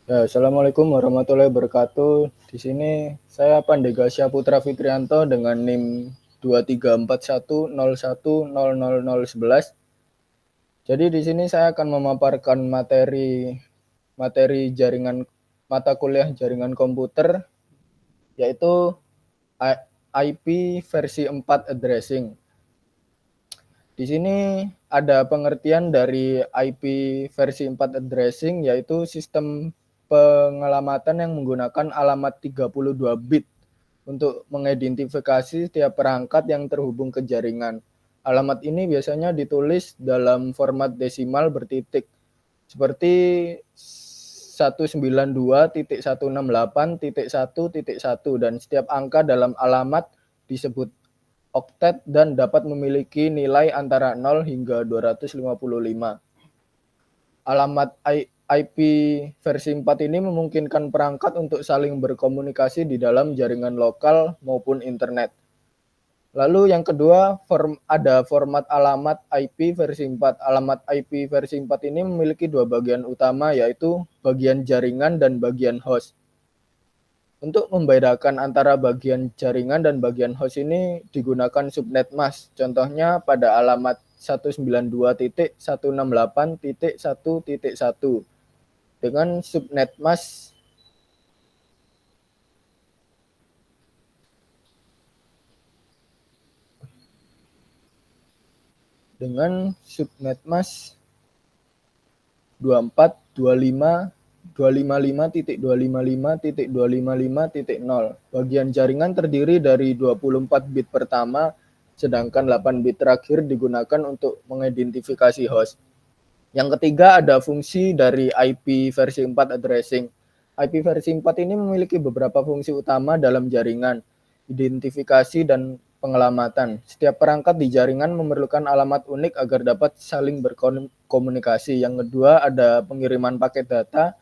Ya, Assalamualaikum warahmatullahi wabarakatuh. Di sini saya Pandega Putra Fitrianto dengan NIM 2341010011. Jadi di sini saya akan memaparkan materi jaringan mata kuliah jaringan komputer, yaitu IP versi 4 addressing. Di sini ada pengertian dari IP versi 4 addressing, yaitu sistem pengelamatan yang menggunakan alamat 32 bit untuk mengidentifikasi setiap perangkat yang terhubung ke jaringan. Alamat ini biasanya ditulis dalam format desimal bertitik, seperti 192.168.1.1 dan setiap angka dalam alamat disebut oktet dan dapat memiliki nilai antara 0 hingga 255. Alamat IP versi 4 ini memungkinkan perangkat untuk saling berkomunikasi di dalam jaringan lokal maupun internet. Lalu yang kedua, ada format alamat IP versi 4. Alamat IP versi 4 ini memiliki dua bagian utama, yaitu bagian jaringan dan bagian host. Untuk membedakan antara bagian jaringan dan bagian host ini digunakan subnet mask. Contohnya pada alamat 192.168.1.1 dengan subnet mask dengan subnet mask 24.255.255.255.0. Bagian jaringan terdiri dari 24 bit pertama, sedangkan 8 bit terakhir digunakan untuk mengidentifikasi host. Yang ketiga ada fungsi dari IP versi 4 addressing. IP versi 4 ini memiliki beberapa fungsi utama dalam jaringan, identifikasi dan pengelamatan. Setiap perangkat di jaringan memerlukan alamat unik agar dapat saling berkomunikasi. Yang kedua ada pengiriman paket data.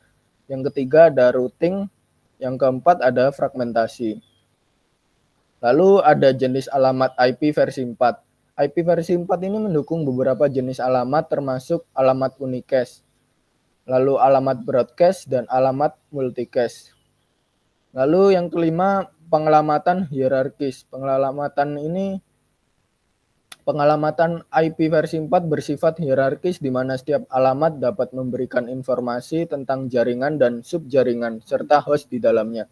Yang ketiga ada routing. Yang keempat ada fragmentasi. Lalu ada jenis alamat IP versi 4. IP versi 4 ini mendukung beberapa jenis alamat termasuk alamat unicast, lalu alamat broadcast, dan alamat multicast. Lalu yang kelima, pengelamatan hierarkis. Pengelamatan IP versi 4 bersifat hierarkis di mana setiap alamat dapat memberikan informasi tentang jaringan dan subjaringan serta host di dalamnya.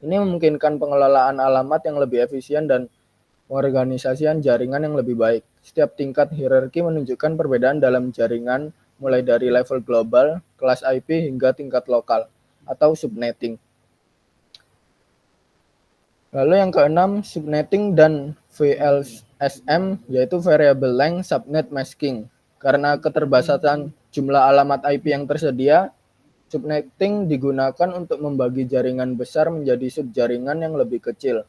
Ini memungkinkan pengelolaan alamat yang lebih efisien dan pengorganisasian jaringan yang lebih baik. Setiap tingkat hierarki menunjukkan perbedaan dalam jaringan mulai dari level global, kelas IP, hingga tingkat lokal atau subnetting. Lalu yang keenam, subnetting dan VLSM, yaitu Variable Length Subnet Masking. Karena keterbatasan jumlah alamat IP yang tersedia, subnetting digunakan untuk membagi jaringan besar menjadi subjaringan yang lebih kecil.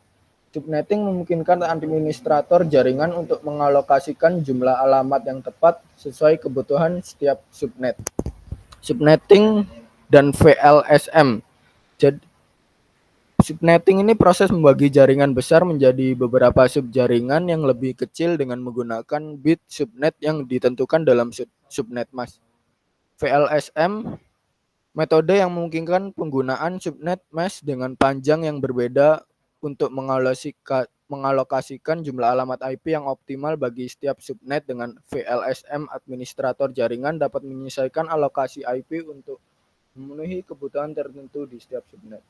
Subnetting memungkinkan administrator jaringan untuk mengalokasikan jumlah alamat yang tepat sesuai kebutuhan setiap subnet. Subnetting dan VLSM. Jadi, subnetting ini proses membagi jaringan besar menjadi beberapa subjaringan yang lebih kecil dengan menggunakan bit subnet yang ditentukan dalam subnet mask. VLSM, metode yang memungkinkan penggunaan subnet mask dengan panjang yang berbeda untuk mengalokasikan jumlah alamat IP yang optimal bagi setiap subnet. Dengan VLSM, administrator jaringan dapat menyesuaikan alokasi IP untuk memenuhi kebutuhan tertentu di setiap subnet.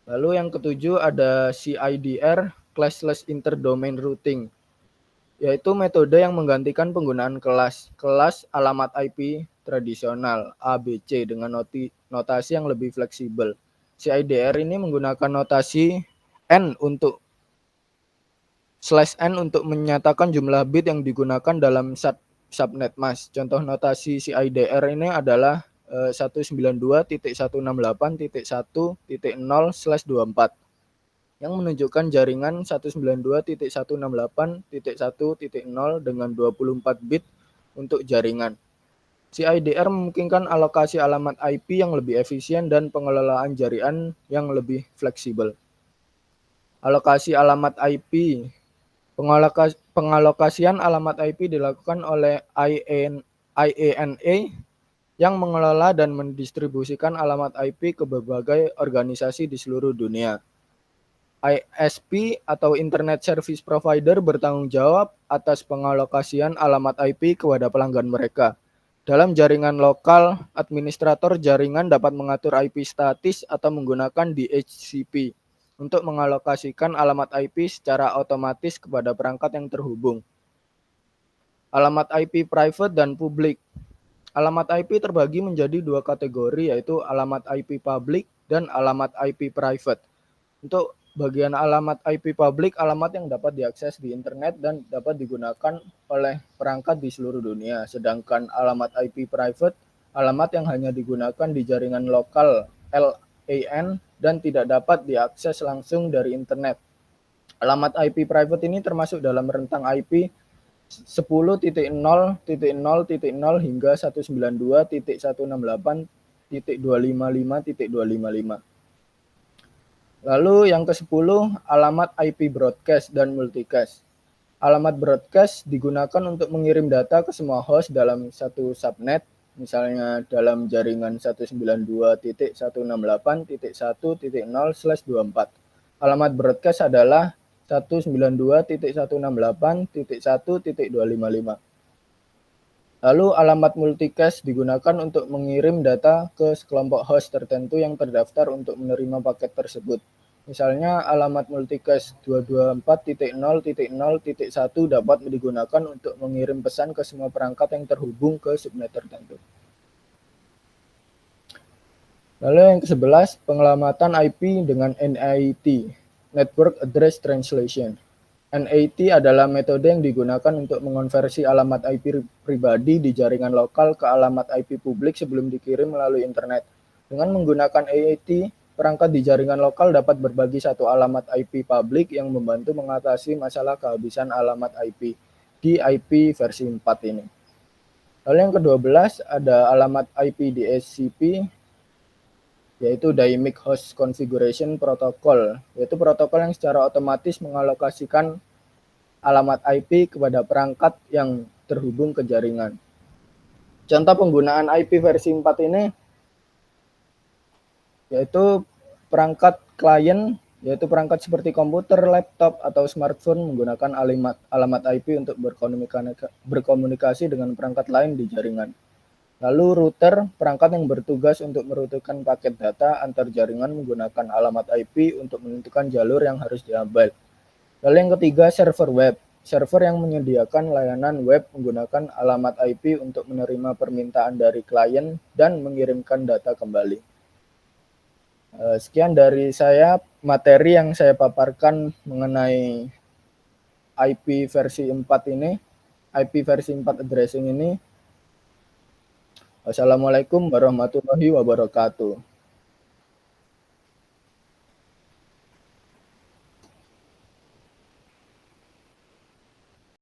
Lalu yang ketujuh ada CIDR, Classless Interdomain Routing, yaitu metode yang menggantikan penggunaan kelas alamat IP tradisional ABC dengan notasi yang lebih fleksibel. CIDR ini menggunakan notasi N untuk /N untuk menyatakan jumlah bit yang digunakan dalam subnet mask. Contoh notasi CIDR ini adalah 192.168.1.0/24 yang menunjukkan jaringan 192.168.1.0 dengan 24 bit untuk jaringan. CIDR memungkinkan alokasi alamat IP yang lebih efisien dan pengelolaan jaringan yang lebih fleksibel. Alokasi alamat IP. Pengalokasian alamat IP dilakukan oleh IANA yang mengelola dan mendistribusikan alamat IP ke berbagai organisasi di seluruh dunia. ISP atau Internet Service Provider bertanggung jawab atas pengalokasian alamat IP kepada pelanggan mereka. Dalam jaringan lokal, administrator jaringan dapat mengatur IP statis atau menggunakan DHCP untuk mengalokasikan alamat IP secara otomatis kepada perangkat yang terhubung. Alamat IP private dan publik. Alamat IP terbagi menjadi dua kategori, yaitu alamat IP public dan alamat IP private. Untuk bagian alamat IP public, alamat yang dapat diakses di internet dan dapat digunakan oleh perangkat di seluruh dunia. Sedangkan alamat IP private, alamat yang hanya digunakan di jaringan lokal LAN dan tidak dapat diakses langsung dari internet. Alamat IP private ini termasuk dalam rentang IP 10.0.0.0 hingga 192.168.255.255. Lalu yang ke-10, alamat IP broadcast dan multicast. Alamat broadcast digunakan untuk mengirim data ke semua host dalam satu subnet, misalnya dalam jaringan 192.168.1.0/24. Alamat broadcast adalah 192.168.1.255. Lalu alamat multicast digunakan untuk mengirim data ke sekelompok host tertentu yang terdaftar untuk menerima paket tersebut. Misalnya alamat multicast 224.0.0.1 dapat digunakan untuk mengirim pesan ke semua perangkat yang terhubung ke subnet tertentu. Lalu yang ke-11, penyelamatan IP dengan NAT, Network Address Translation. NAT adalah metode yang digunakan untuk mengonversi alamat IP pribadi di jaringan lokal ke alamat IP publik sebelum dikirim melalui internet. Dengan menggunakan NAT, perangkat di jaringan lokal dapat berbagi satu alamat IP publik yang membantu mengatasi masalah kehabisan alamat IP di IP versi 4 ini. Lalu yang ke-12 ada alamat IP DHCP, yaitu Dynamic Host Configuration Protocol, yaitu protokol yang secara otomatis mengalokasikan alamat IP kepada perangkat yang terhubung ke jaringan. Contoh penggunaan IP versi 4 ini yaitu perangkat klien, yaitu perangkat seperti komputer, laptop, atau smartphone menggunakan alamat IP untuk berkomunikasi dengan perangkat lain di jaringan. Lalu router, perangkat yang bertugas untuk merutekan paket data antar jaringan menggunakan alamat IP untuk menentukan jalur yang harus diambil. Lalu yang ketiga, server web. Server yang menyediakan layanan web menggunakan alamat IP untuk menerima permintaan dari klien dan mengirimkan data kembali. Sekian dari saya, materi yang saya paparkan mengenai IP versi 4 ini, IP versi 4 addressing ini. Wassalamualaikum warahmatullahi wabarakatuh.